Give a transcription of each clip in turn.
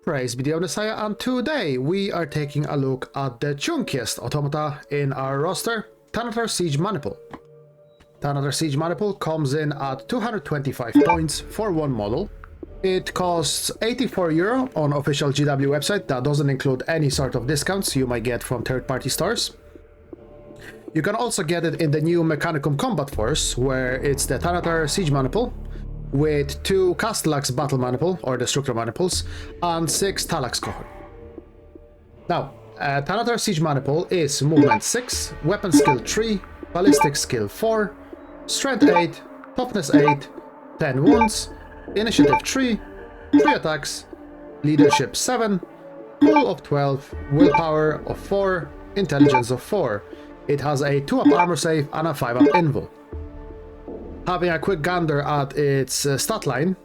Praise be the Messiah, and today we are taking a look at the chunkiest automata in our roster, Thanatar Siege Maniple. Thanatar Siege Maniple comes in at 225 points for one model. It costs €84 on official GW website. That doesn't include any sort of discounts you might get from third-party stores. You can also get it in the new Mechanicum combat force, where it's the Thanatar Siege Maniple, with 2 Castellax Battle Maniple, or Destructor Maniples, and 6 Talax Cohort. Now, Thanatar Siege Maniple is Movement 6, Weapon Skill 3, Ballistic Skill 4, Strength 8, Toughness 8, 10 Wounds, Initiative 3, 3 Attacks, Leadership 7, Cool of 12, Willpower of 4, Intelligence of 4. It has a 2-up armor save and a 5-up invul. Having a quick gander at its stat line,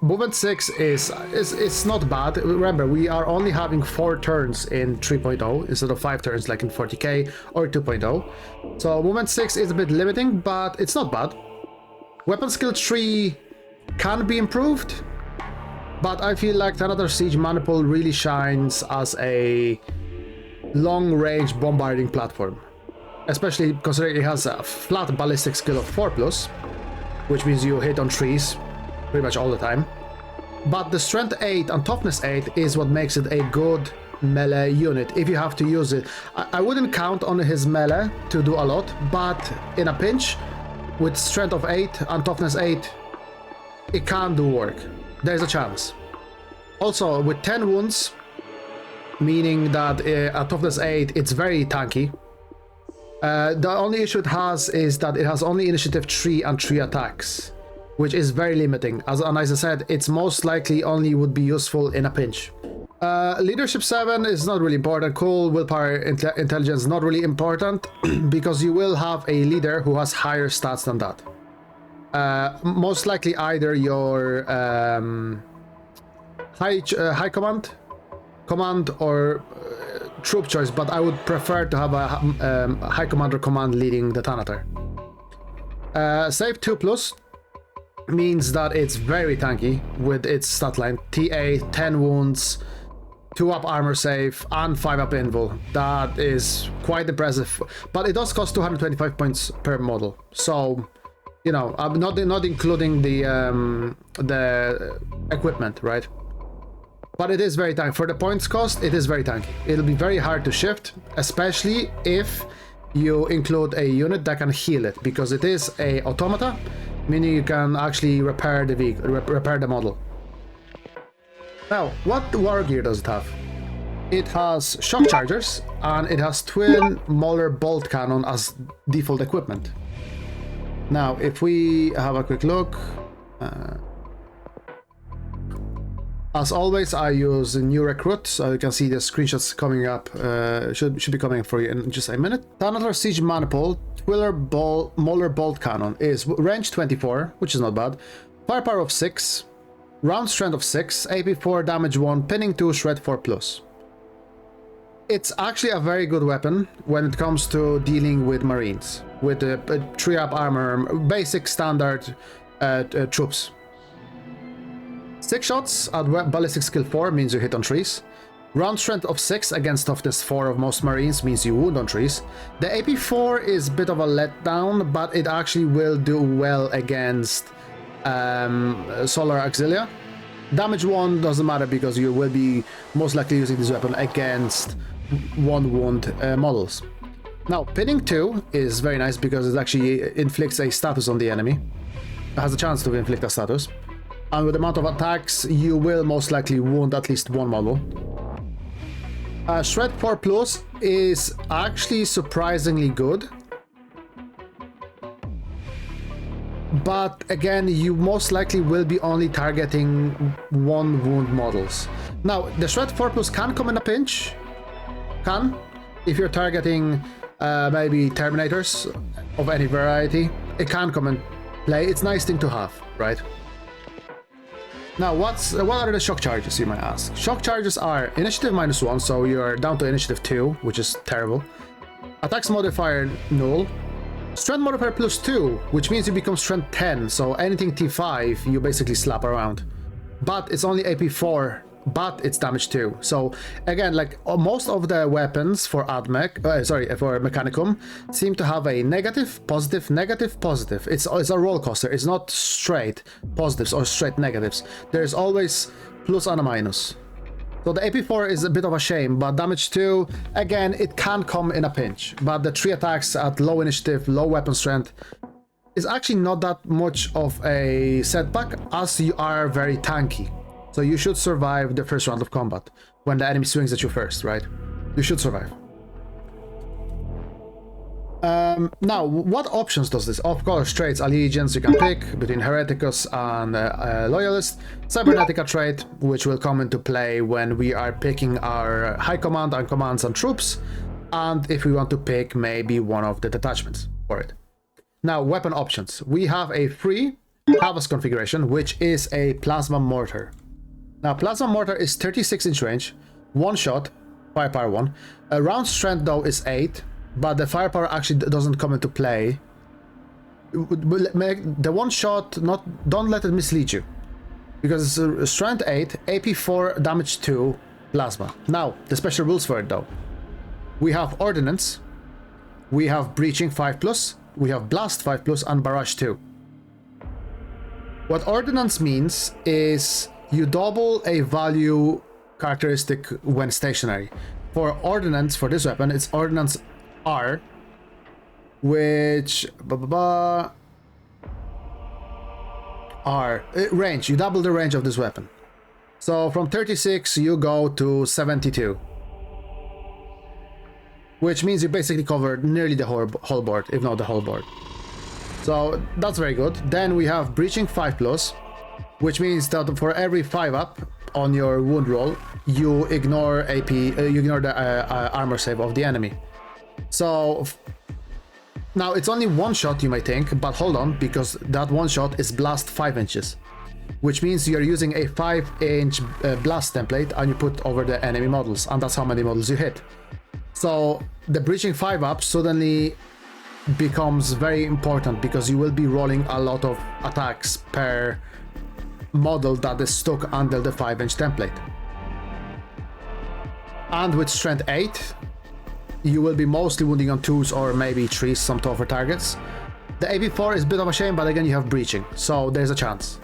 Movement 6 is not bad. Remember, we are only having 4 turns in 3.0 instead of 5 turns like in 40k or 2.0. So Movement 6 is a bit limiting, but it's not bad. Weapon Skill 3 can be improved, but I feel like Thanatar Siege Maniple really shines as a long-range bombarding platform. Especially considering it has a flat ballistic skill of 4+, which means you hit on trees pretty much all the time. But the strength 8 and toughness 8 is what makes it a good melee unit if you have to use it. I wouldn't count on his melee to do a lot, but in a pinch, with strength of 8 and toughness 8, it can do work. There's a chance. Also, with 10 wounds, meaning that at toughness 8, it's very tanky. The only issue it has is that it has only initiative 3 and 3 attacks, which is very limiting. And as I said, it's most likely only would be useful in a pinch. Leadership 7 is not really important. Cool, willpower, intelligence, not really important, because you will have a leader who has higher stats than that. Most likely either your high command or troop choice, but I would prefer to have a high commander command leading the Thanatar. Save 2+ means that it's very tanky with its stat line. TA, 10 wounds, 2-up armor save, and 5-up invul. That is quite impressive, but it does cost 225 points per model. So, you know, I'm not including the equipment, right? But it is very tanky. For the points cost, it is very tanky. It'll be very hard to shift, especially if you include a unit that can heal it, because it is a automata, meaning you can actually repair the vehicle, repair the model. Now, what Wargear does it have? It has shock chargers, and it has twin Molar bolt cannon as default equipment. Now, if we have a quick look, as always, I use a new recruit, so you can see the screenshots coming up. Should be coming for you in just a minute. Thanatar Siege Maniple Molar Bolt Cannon is range 24, which is not bad. Firepower of 6, round strength of 6, AP 4, damage 1, pinning 2, shred 4+. It's actually a very good weapon when it comes to dealing with Marines, with the 3-up armor, basic standard troops. 6 shots at ballistic skill 4 means you hit on trees. Round strength of 6 against toughness 4 of most Marines means you wound on trees. The AP 4 is a bit of a letdown, but it actually will do well against Solar Auxilia. Damage 1 doesn't matter because you will be most likely using this weapon against 1 wound models. Now, pinning 2 is very nice because it actually inflicts a status on the enemy. It has a chance to inflict a status. And with the amount of attacks, you will most likely wound at least 1 model. Shred 4+ is actually surprisingly good. But again, you most likely will be only targeting 1 wound models. Now, the Shred 4+ can come in a pinch. If you're targeting maybe Terminators of any variety, it can come in play. It's a nice thing to have, right? Now, what are the shock charges, you might ask? Shock charges are initiative -1, so you're down to initiative 2, which is terrible. Attacks modifier null. Strength modifier +2, which means you become strength 10, so anything T5 you basically slap around. But it's only AP 4 but it's damage 2. So again, like most of the weapons for for Mechanicum seem to have a negative, positive, negative, positive. It's a roller coaster. It's not straight positives or straight negatives. There's always plus and a minus. So the AP4 is a bit of a shame, but damage 2, again, it can come in a pinch. But the 3 attacks at low initiative, low weapon strength is actually not that much of a setback, as you are very tanky. So you should survive the first round of combat when the enemy swings at you first, right? You should survive. Now, what options does this? Of course, traits, allegiance, you can pick between Hereticus and Loyalist. Cybernetica trait, which will come into play when we are picking our high command and commands and troops, and if we want to pick maybe one of the detachments for it. Now, weapon options. We have a free Havas configuration, which is a plasma mortar. Now, plasma mortar is 36-inch range, one shot, firepower 1. Round strength though is 8. But the firepower actually doesn't come into play. The one shot, don't let it mislead you. Because it's strength 8, AP4, damage 2, plasma. Now, the special rules for it though. We have ordnance, we have breaching 5+, we have blast 5+, and barrage 2. What ordnance means is you double a value characteristic when stationary. For ordnance, for this weapon, it's ordnance R, which range, you double the range of this weapon. So from 36 you go to 72, which means you basically covered nearly the whole board, if not the whole board. So that's very good. Then we have breaching 5+, which means that for every 5 up on your wound roll, you ignore AP, you ignore the armor save of the enemy. So now it's only one shot, you might think, but hold on, because that one shot is blast 5 inches, which means you're using a 5-inch blast template and you put over the enemy models, and that's how many models you hit. So the breaching 5 up suddenly becomes very important because you will be rolling a lot of attacks per model that is stuck under the 5-inch template. And with strength 8, you will be mostly wounding on 2s or maybe 3s, some tougher targets. The AP4 is a bit of a shame, but again you have breaching, so there's a chance.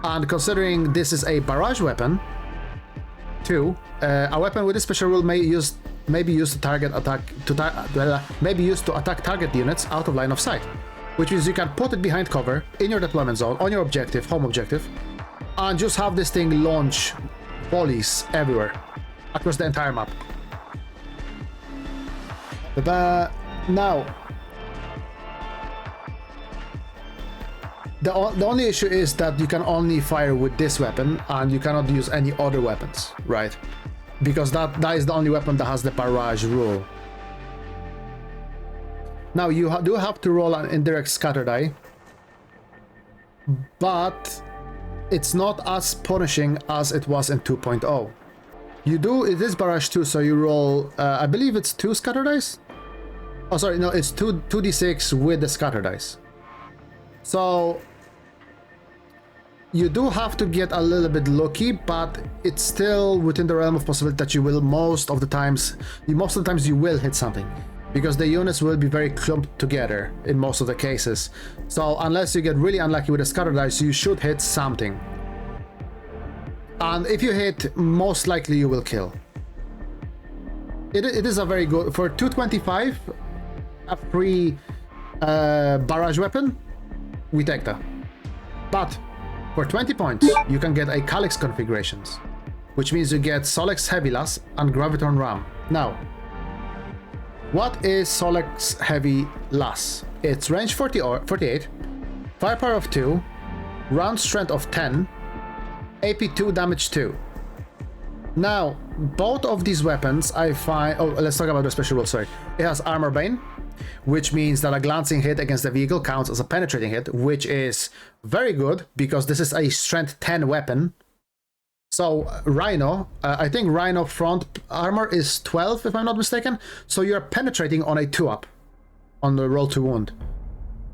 And considering this is a barrage weapon, too, a weapon with a special rule may be used to attack target units out of line of sight, which means you can put it behind cover in your deployment zone on your objective, home objective, and just have this thing launch volleys everywhere across the entire map. Now, the only issue is that you can only fire with this weapon and you cannot use any other weapons, right? Because that is the only weapon that has the barrage rule. Now, you do have to roll an indirect scatter die, but it's not as punishing as it was in 2.0. It is barrage 2, so you roll, I believe it's 2 scatter dice? Oh, sorry, no, it's 2d6 with the scatter dice. So you do have to get a little bit lucky, but it's still within the realm of possibility that you will most of the times you will hit something, because the units will be very clumped together in most of the cases. So unless you get really unlucky with the scatter dice, you should hit something. And if you hit, most likely you will kill. It is a very good, for 225, a free barrage weapon, we take that. But for 20 points, you can get a Calyx configurations, which means you get Solex Heavy Lass and Graviton Ram. Now, what is Solex Heavy Lass? It's range 48, firepower of 2, round strength of 10, AP2, damage 2. Now, both of these weapons I find... Oh, let's talk about the special rule, sorry. It has Armor Bane, which means that a glancing hit against the vehicle counts as a penetrating hit, which is very good because this is a strength 10 weapon. So, Rhino, I think Rhino front armor is 12, if I'm not mistaken. So you're penetrating on a 2-up, on the roll to wound.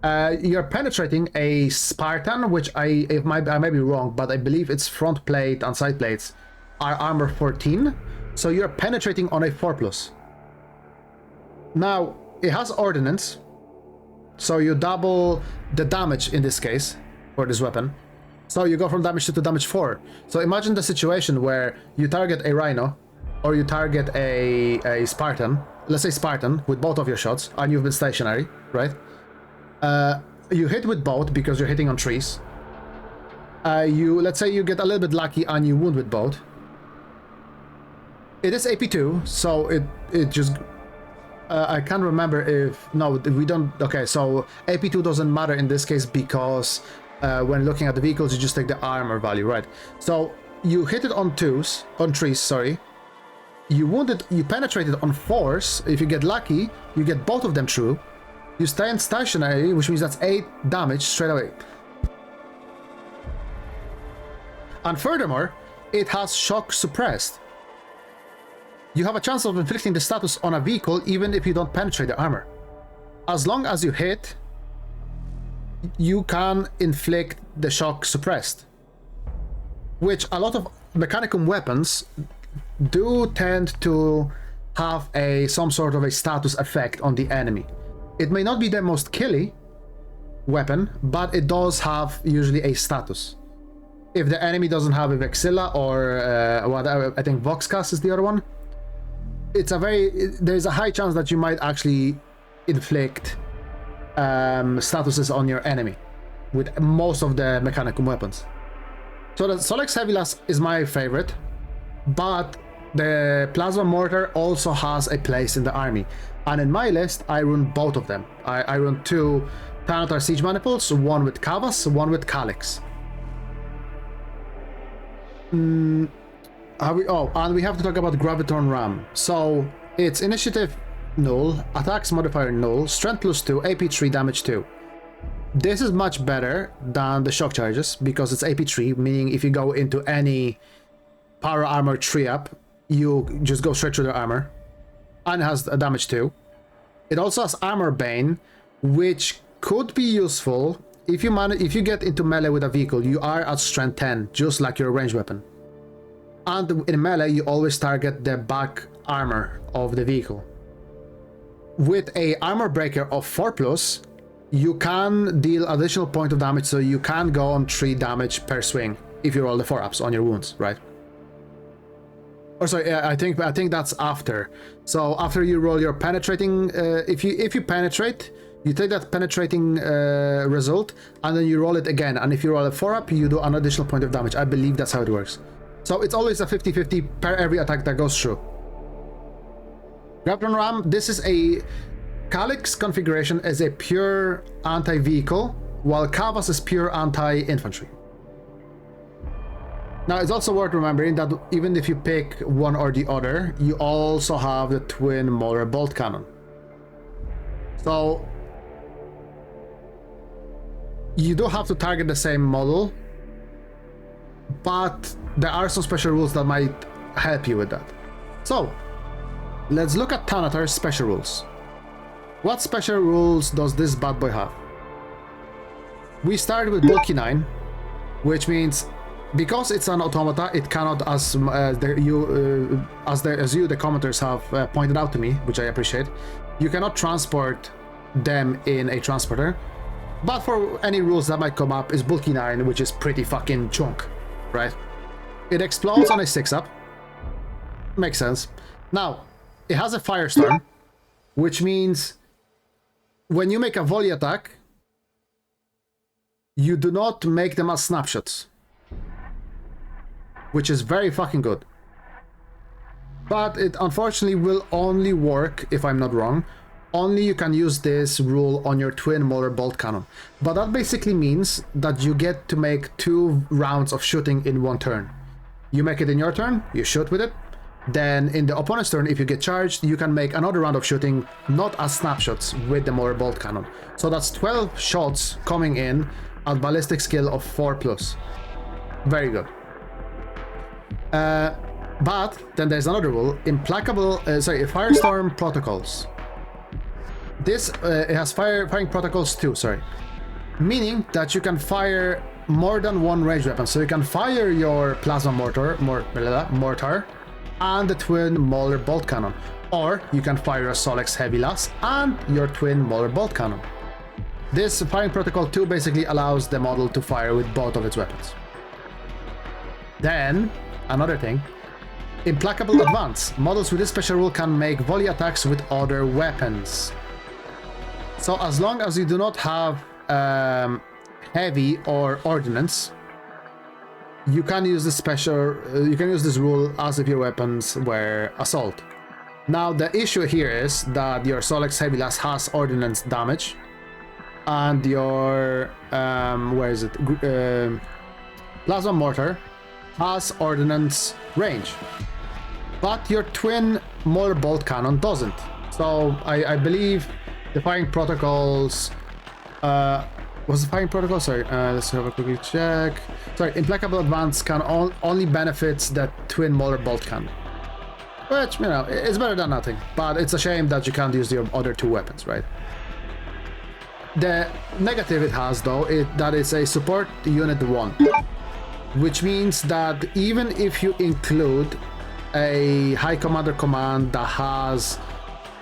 You're penetrating a Spartan, which I may be wrong, but I believe it's front plate and side plates. are armor 14, so you're penetrating on a 4+. Now, it has ordnance, so you double the damage in this case for this weapon. So you go from damage 2 to damage 4. So imagine the situation where you target a Rhino, or you target a Spartan, let's say Spartan, with both of your shots, and you've been stationary, right? You hit with both because you're hitting on trees. Let's say you get a little bit lucky and you wound with both. It is AP2, so it just... I can't remember if... No, we don't... Okay, so AP2 doesn't matter in this case because when looking at the vehicles, you just take the armor value, right? So you hit it on trees, sorry. You penetrated on 4s. If you get lucky, you get both of them through. You stand stationary, which means that's 8 damage straight away. And furthermore, it has shock suppressed. You have a chance of inflicting the status on a vehicle even if you don't penetrate the armor. As long as you hit, you can inflict the shock suppressed. Which a lot of Mechanicum weapons do tend to have some sort of a status effect on the enemy. It may not be the most killy weapon, but it does have usually a status. If the enemy doesn't have a Vexilla or whatever, I think Voxcast is the other one. There's a high chance that you might actually inflict statuses on your enemy with most of the Mechanicum weapons. So the Solex Heavylas is my favorite, but the Plasma Mortar also has a place in the army. And in my list, I run both of them. I run 2 Thanatar Siege Maniples, one with Kavas, one with Calyx. And we have to talk about Graviton Ram. So it's initiative null, attacks modifier null, strength +2, AP 3, damage 2. This is much better than the shock charges because it's AP 3, meaning if you go into any power armor 3 up, you just go straight through the armor. And it has a damage 2. It also has armor bane, which could be useful if you get into melee with a vehicle. You are at strength 10, just like your ranged weapon. And in melee, you always target the back armor of the vehicle. With a armor breaker of 4+, you can deal additional point of damage, so you can go on 3 damage per swing if you roll the 4-ups on your wounds, right? Or sorry, I think that's after. So after you roll your penetrating, if you penetrate, you take that penetrating result, and then you roll it again. And if you roll a 4-up, you do an additional point of damage. I believe that's how it works. So it's always a 50-50 per every attack that goes through. Graviton Ram, this is a... Calyx configuration is a pure anti-vehicle, while Kavas is pure anti-infantry. Now, it's also worth remembering that even if you pick one or the other, you also have the twin molar bolt cannon. So, you do have to target the same model, but there are some special rules that might help you with that. So, let's look at Thanatar's special rules. What special rules does this bad boy have? We start with Bulky 9, which means because it's an automata, it cannot, as you, the commenters have pointed out to me, which I appreciate, you cannot transport them in a transporter. But for any rules that might come up is Bulky 9, which is pretty fucking chunk, right? It explodes on a 6-up. Makes sense. Now, it has a Firestorm, which means when you make a volley attack, you do not make them as snapshots, which is very fucking good. But it unfortunately will only work, if I'm not wrong, only you can use this rule on your twin molar bolt cannon. But that basically means that you get to make 2 rounds of shooting in 1 turn. You make it in your turn, you shoot with it, then in the opponent's turn, if you get charged, you can make another round of shooting, not as snapshots, with the molar bolt cannon. So that's 12 shots coming in at ballistic skill of 4+. Very good. But then there's another rule, Firestorm Protocols. This it has firing protocols too, sorry. Meaning that you can fire more than one ranged weapon. So you can fire your plasma mortar and the twin molar bolt cannon. Or you can fire your Solex Heavy Lass and your twin molar bolt cannon. This firing protocol 2 basically allows the model to fire with both of its weapons. Then, another thing, Implacable Advance. Models with this special rule can make volley attacks with other weapons. So as long as you do not have heavy or ordnance, you can use this this rule as if your weapons were assault. Now the issue here is that your Solex Heavy Lass has ordnance damage, and your Plasma Mortar has ordnance range, but your twin molar bolt cannon doesn't. So I believe the firing protocols was the firing protocol? Sorry, let's have a quick check. Sorry, Implacable Advance can only benefits the twin molar bolt cannon, which, you know, it's better than nothing, but it's a shame that you can't use your other two weapons, right? The negative it has, though, that it's a support unit 1, which means that even if you include a High Commander command that has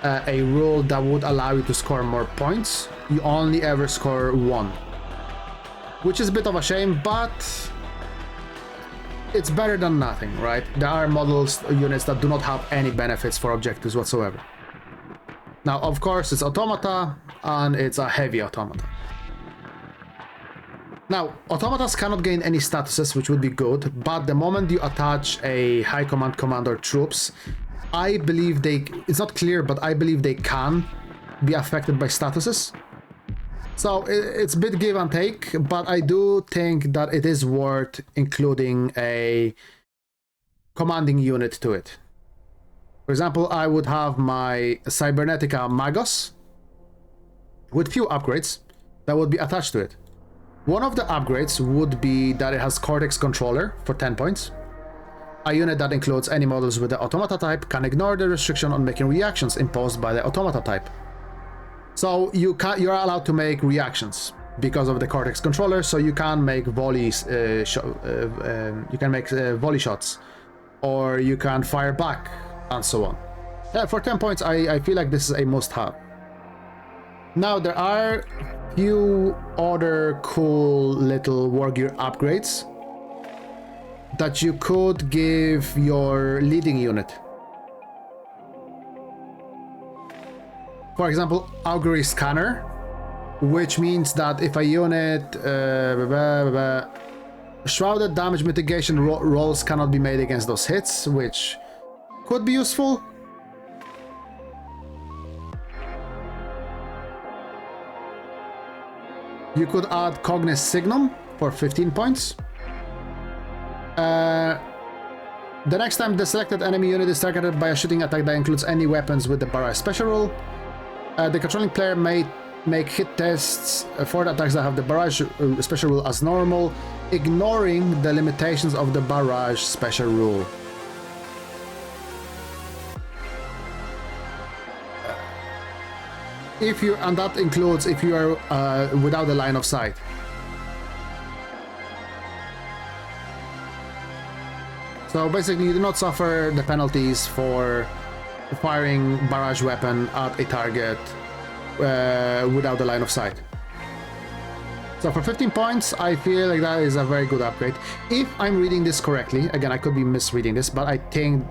a rule that would allow you to score more points, you only ever score 1. Which is a bit of a shame, but it's better than nothing, right? There are units that do not have any benefits for objectives whatsoever. Now, of course, it's Automata, and it's a heavy Automata. Now, Automatas cannot gain any statuses, which would be good, but the moment you attach a High Command Commander troops, I believe it's not clear, but I believe they can be affected by statuses. So it's a bit give and take, but I do think that it is worth including a commanding unit to it. For example, I would have my Cybernetica Magos with few upgrades that would be attached to it. One of the upgrades would be that it has Cortex Controller for 10 points. A unit that includes any models with the Automata type can ignore the restriction on making reactions imposed by the Automata type. So you're allowed to make reactions because of the Cortex Controller, so you can make volleys, volley shots, or you can fire back, and so on. For 10 points, I feel like this is a must-have. Now, there are few other cool little Wargear upgrades that you could give your leading unit. For example, Augury Scanner, which means that if a unit shrouded damage mitigation rolls cannot be made against those hits, which could be useful. You could add Cognis Signum for 15 points. The next time the selected enemy unit is targeted by a shooting attack that includes any weapons with the barrage special rule, the controlling player may make hit tests for the attacks that have the barrage special rule as normal, ignoring the limitations of the barrage special rule. And that includes if you are without the line of sight. So basically, you do not suffer the penalties for firing barrage weapon at a target without the line of sight. So for 15 points, I feel like that is a very good upgrade. If I'm reading this correctly, again, I could be misreading this, but I think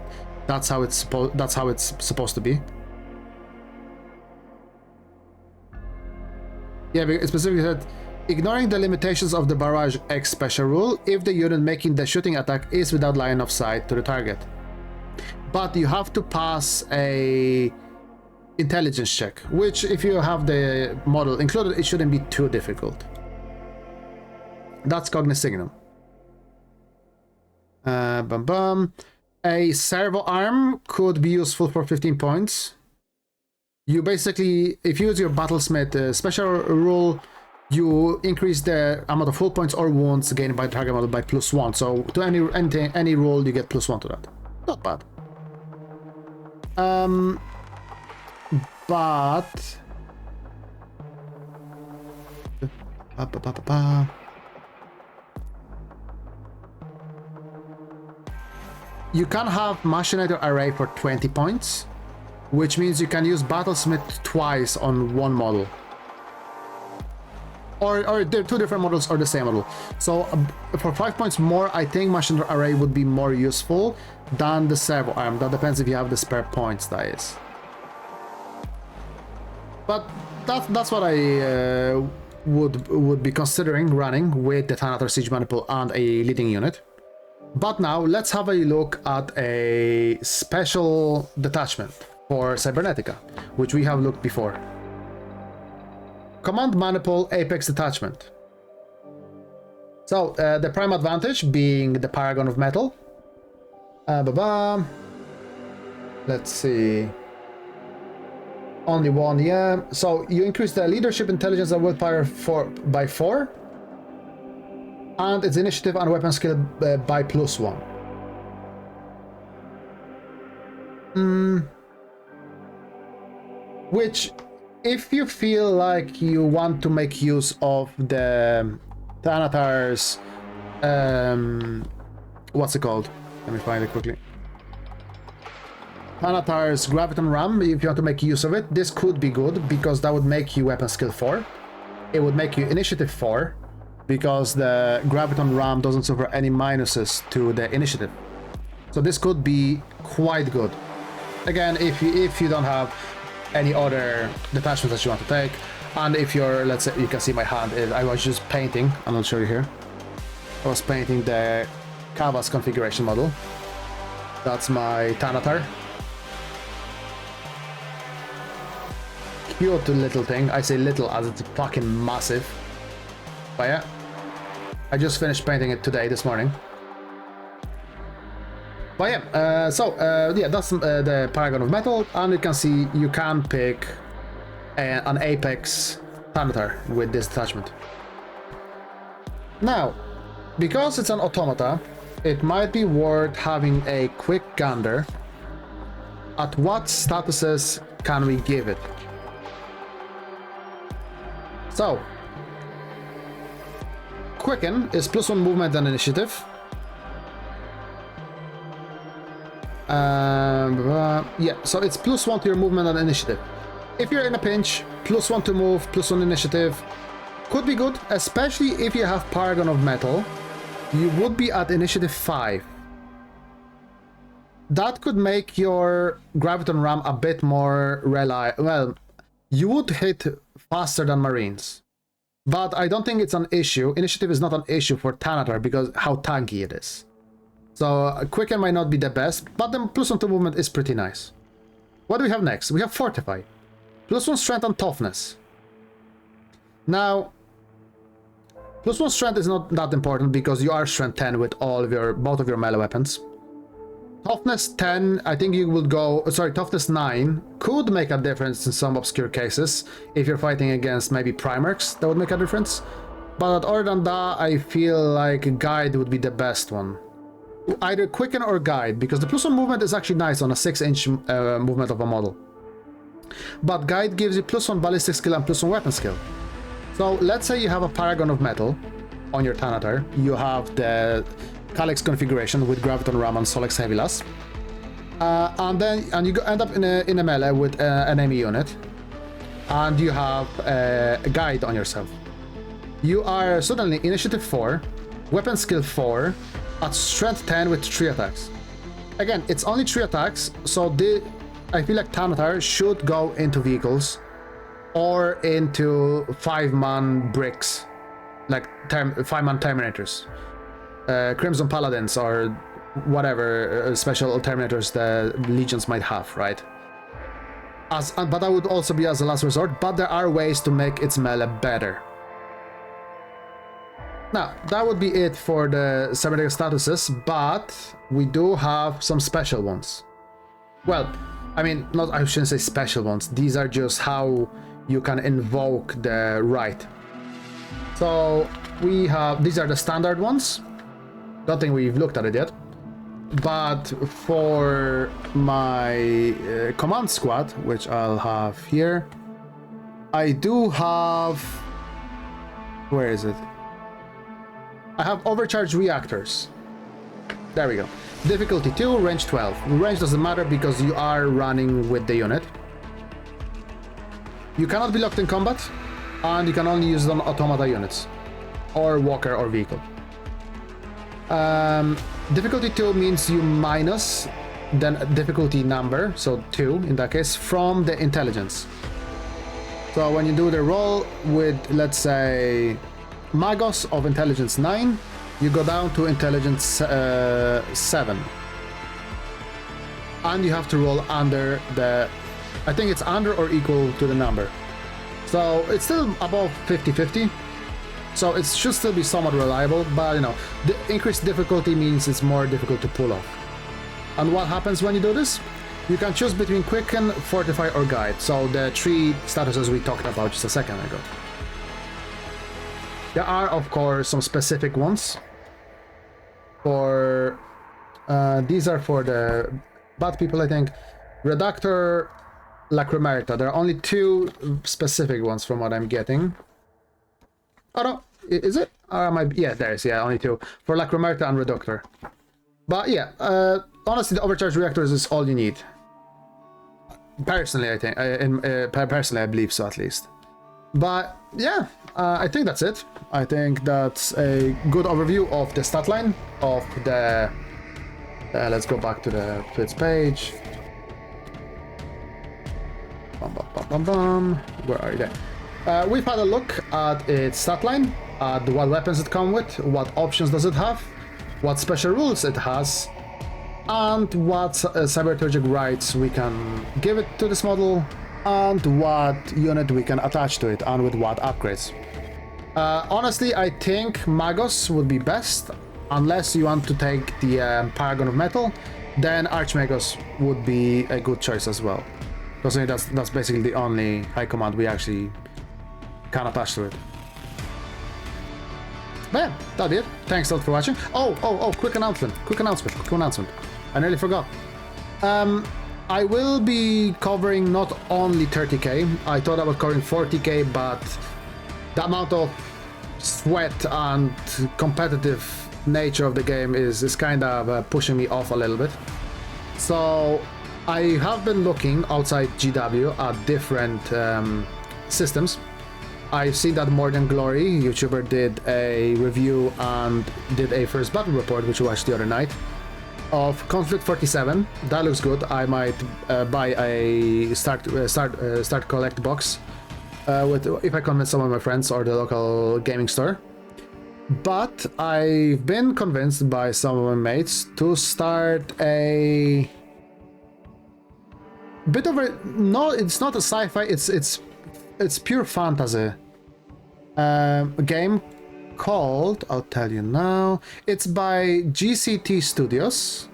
that's how it's supposed to be. Yeah, it specifically said, ignoring the limitations of the barrage X special rule if the unit making the shooting attack is without line of sight to the target. But you have to pass a intelligence check, which if you have the model included, it shouldn't be too difficult. That's Cognis Signum. A servo arm could be useful for 15 points. You basically, if you use your Battlesmith special rule, you increase the amount of hull points or wounds gained by the target model by +1. So to any roll, you get +1 to that. Not bad. But you can have Machinator Array for 20 points, which means you can use Battlesmith twice on one model. Or they're two different models or the same model. So for 5 points more, I think Machinator Array would be more useful than the Servo Arm. That depends if you have the spare points, that is. But that's what I would be considering running with the Thanatar Siege Maniple and a leading unit. But now let's have a look at a special detachment for Cybernetica, which we have looked before. Command Maniple Apex Detachment. So the prime advantage being the Paragon of Metal. Let's see. Only one, yeah. So you increase the leadership, intelligence, and willpower by 4. And its initiative and weapon skill by +1. Which, if you feel like you want to make use of the Thanatar's, what's it called? Let me find it quickly. Thanatar's Graviton Ram, if you want to make use of it, this could be good, because that would make you weapon skill 4. It would make you initiative 4, because the Graviton Ram doesn't suffer any minuses to the initiative. So this could be quite good. Again, if you don't have any other detachments that you want to take, and if you're, let's say, you can see my hand, I was just painting, and I'll show you here. I was painting the Kava's configuration model. That's my Thanatar. Cute little thing. I say little as it's fucking massive. But yeah, I just finished painting it this morning. But yeah, yeah, that's the Paragon of Metal, and you can see you can pick an Apex Thanatar with this detachment. Now, because it's an automata, it might be worth having a quick gander at what statuses can we give it. So, Quicken is +1 movement and initiative. Yeah, so it's +1 to your movement and initiative. If you're in a pinch, +1 to move, +1 initiative. Could be good, especially if you have Paragon of Metal. You would be at initiative 5. That could make your Graviton Ram a bit more reliable. Well, you would hit faster than Marines. But I don't think it's an issue. Initiative is not an issue for Thanatar because how tanky it is. So Quicken might not be the best, but the +1 to movement is pretty nice. What do we have next? We have Fortify. +1 strength and toughness. Now, +1 strength is not that important because you are strength 10 with both of your melee weapons. Toughness 10, I think you would go... Sorry, toughness 9 could make a difference in some obscure cases. If you're fighting against maybe Primarchs, that would make a difference. But other than that, I feel like Guide would be the best one. Either Quicken or Guide, because the +1 movement is actually nice on a 6-inch movement of a model. But Guide gives you +1 ballistic skill and +1 weapon skill. So let's say you have a Paragon of Metal on your Thanatar. You have the Calyx configuration with Graviton Ram and Solex Heavylas. And you end up in a melee with an enemy unit. And you have a Guide on yourself. You are suddenly initiative 4, weapon skill 4, at strength 10 with 3 attacks. Again, it's only 3 attacks, so I feel like Thanatar should go into vehicles or into 5-man bricks, like 5-man Terminators. Crimson Paladins or whatever special Terminators the Legions might have, right? But that would also be as a last resort, but there are ways to make its melee better. Now, that would be it for the Cybernetic statuses, but we do have some special ones. Well, I mean, I shouldn't say special ones. These are just how you can invoke the rite. So, these are the standard ones. Don't think we've looked at it yet. But for my command squad, which I'll have here, I do have... Where is it? I have overcharged reactors. There we go. Difficulty 2, range 12. Range doesn't matter because you are running with the unit. You cannot be locked in combat, and you can only use it on automata units, or walker or vehicle. Difficulty 2 means you minus then difficulty number, so 2 in that case, from the intelligence. So when you do the roll with, let's say, Magos of intelligence 9, you go down to intelligence 7. And you have to roll under the... I think it's under or equal to the number. So it's still above 50-50. So it should still be somewhat reliable, but you know, the increased difficulty means it's more difficult to pull off. And what happens when you do this? You can choose between Quicken, Fortify, or Guide. So the 3 statuses we talked about just a second ago. There are, of course, some specific ones. For these are for the bad people, I think. Reductor, Lacrimerita. There are only 2 specific ones from what I'm getting. Oh no, is it? Or am I? Yeah, there is. Yeah, only 2 for Lacrimerita and Reductor. But yeah, honestly, the overcharge reactors is all you need. Personally, I think. Personally, I believe so at least. But yeah, I think that's it. I think that's a good overview of the stat line of the... let's go back to the Twits page. Where are you there? We've had a look at its stat line, at what weapons it comes with, what options does it have, what special rules it has, and what cyberliturgic rites we can give it to this model, and what unit we can attach to it, and with what upgrades. Honestly, I think Magos would be best, unless you want to take the Paragon of Metal, then Archmagos would be a good choice as well. Because I think that's basically the only high command we actually can attach to it. But yeah, that'll be it. Thanks a lot for watching. Oh, quick announcement. I nearly forgot. I will be covering not only 30k, I thought I was covering 40k, but the amount of sweat and competitive nature of the game is kind of pushing me off a little bit. So I have been looking outside GW at different systems. I've seen that More Than Glory YouTuber did a review and did a first battle report, which we watched the other night, of Conflict 47. That looks good. I might buy a start collect box if I convince some of my friends or the local gaming store. But I've been convinced by some of my mates to start a bit of a... No, it's not a sci-fi. It's pure fantasy. A game called, I'll tell you now, it's by GCT Studios,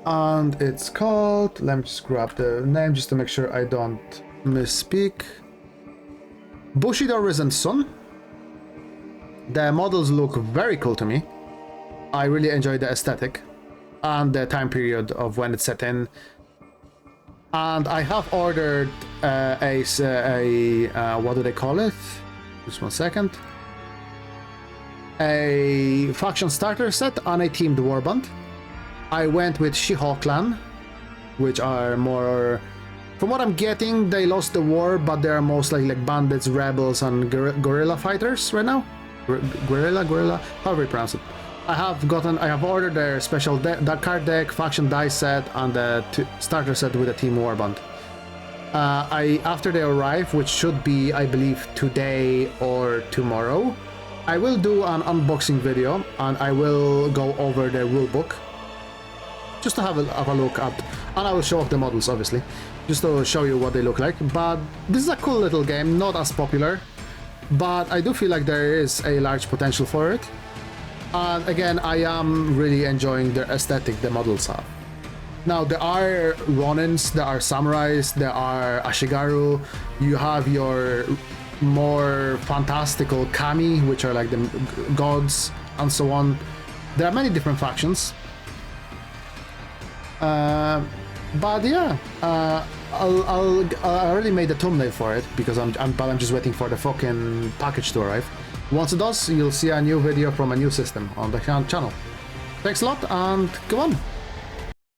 and it's called, let me just grab the name just to make sure I don't misspeak, Bushido Risen Sun. The models look very cool to me. I really enjoy the aesthetic and the time period of when it's set in. And I have ordered what do they call it? Just 1 second. A faction starter set and a teamed warband. I went with She-Hulk clan, which are more... From what I'm getting, they lost the war, but they are mostly like bandits, rebels, and guerrilla fighters right now. Guerrilla, however you pronounce it. I have ordered their special card deck, faction dice set, and the starter set with a team warband. After they arrive, which should be, I believe, today or tomorrow, I will do an unboxing video and I will go over the rulebook just to have a look at, and I will show off the models, obviously, just to show you what they look like. But this is a cool little game, not as popular, but I do feel like there is a large potential for it. And again, I am really enjoying the aesthetic the models have. Now, there are Ronins, there are Samurais, there are Ashigaru, you have your more fantastical Kami, which are like the gods, and so on. There are many different factions. But yeah, I already made the thumbnail for it, because I'm just waiting for the fucking package to arrive. Once it does, you'll see a new video from a new system on the channel. Thanks a lot, and go on!